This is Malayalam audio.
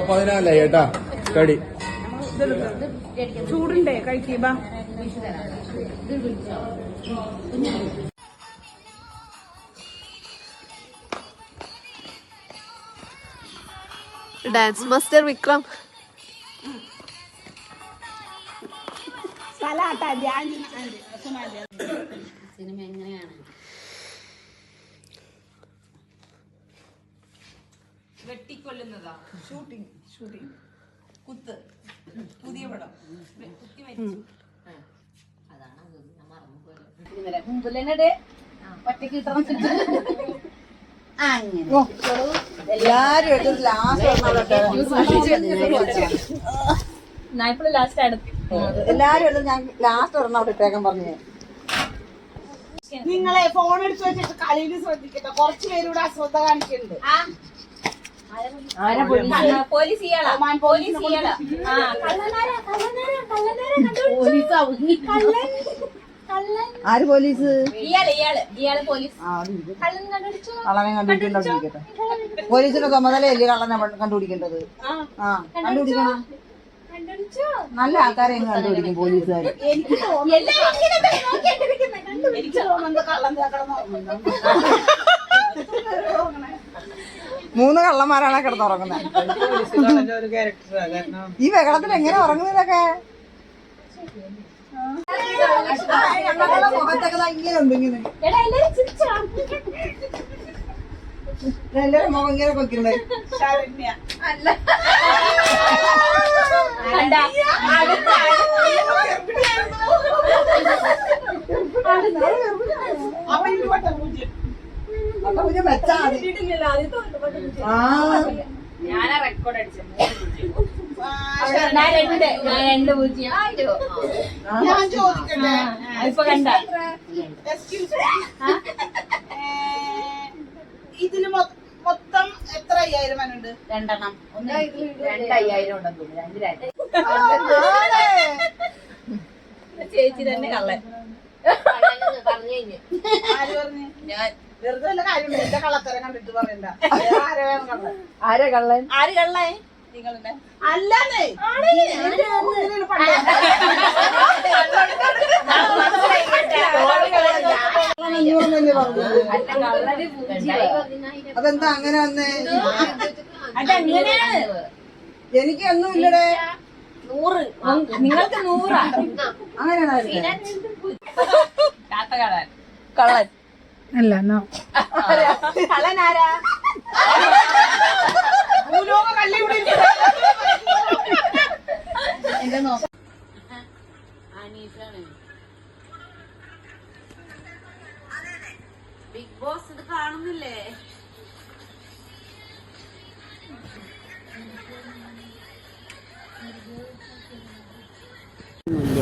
14 കേട്ടാ കടി ചൂടുണ്ടേ കഴിക്കുമ്പോ ഡാൻസ് മാസ്റ്റർ വിക്രം സിനിമ എങ്ങനെയാണ് വെട്ടിക്കൊല്ലുന്നതാ ഷൂട്ടിംഗ് കുത്ത് പുതിയ പടം കുത്തി അതാണ് ഞാൻ മറന്നുപോയത് മുമ്പിലെ ഒറ്റക്ക് കിട്ടണം അങ്ങനെ എല്ലാരും എടുത്ത് ലാസ്റ്റ് അടുത്ത് എല്ലാരും എടുത്ത് ഞാൻ ലാസ്റ്റ് ഒരെണ്ണം അവിടെ ഇട്ടേക്കാൻ പറഞ്ഞു. നിങ്ങളെ ഫോൺ എടുത്ത് വെച്ചിട്ട് കളിയിൽ ശ്രദ്ധിക്കട്ടെ. കുറച്ച് പേരൂടെ അശ്രദ്ധ കാണിക്കുന്നുണ്ട്. പോലീസ് ആര് പോലീസ്? ഇയാള് പോലീസ് കള്ളനെ കണ്ടുപിടിക്കണ്ടോണ്ടിരിക്കട്ടെ. പോലീസിന്റെ ചുമതലയല്ലേ കള്ളനെ കണ്ടുപിടിക്കേണ്ടത്. കണ്ടുപിടിക്കണം. നല്ല ആൾക്കാരെ എങ്ങനെ കണ്ടുപിടിക്കും പോലീസുകാര്? എനിക്ക് തോന്നുന്നത് കള്ളം തേക്കണം. 3 കള്ളന്മാരാണ് കിടന്നുറങ്ങുന്നത്. ഈ വെള്ളത്തിൽ എങ്ങനെ ഉറങ്ങുന്നതൊക്കെ? മുഖത്തൊക്കെ ഇങ്ങനെ ഉണ്ട്. ഇങ്ങനെ എല്ലാരും മുഖം ഇങ്ങനെ കൊക്കണ്ടേ? ശരണ്യ അല്ല ഞാനാ റെക്കോർഡ് അടിച്ചത്. ഞാൻ 2 പൂജ്യം. ഞാൻ ചോദിക്കട്ടെ, ഇപ്പൊ കണ്ട ഇതില് മൊത്തം എത്ര 5000 ഉണ്ട്? 2 എണ്ണം. 2,500 ഉണ്ടെന്ന് തോന്നുന്നു. 2 ചേച്ചി തന്നെ കള്ളൻ പറഞ്ഞു കഴിഞ്ഞു. ആര് പറഞ്ഞു? ഞാൻ വെറുതെ വല്ല കാര്യമുണ്ട്. എന്റെ കള്ളത്തരം കണ്ടിട്ട് പറയണ്ട. ആരാ കള്ളൻ? ആര് കള്ളൻ? നിങ്ങളുടെ അല്ലാന്നേ അതെന്താ അങ്ങനെ വന്നേ? അതെങ്ങനെയാണ്? എനിക്ക് ഒന്നും ഇല്ലടേ. 100 നിങ്ങൾക്ക് 100 അങ്ങനെയാണ്. കള്ളൻ അല്ല കള്ളൻ ആരാ? എന്റെ നോക്കാം. ബിഗ് ബോസ് ഇത് കാണുന്നില്ലേ? ഇല്ല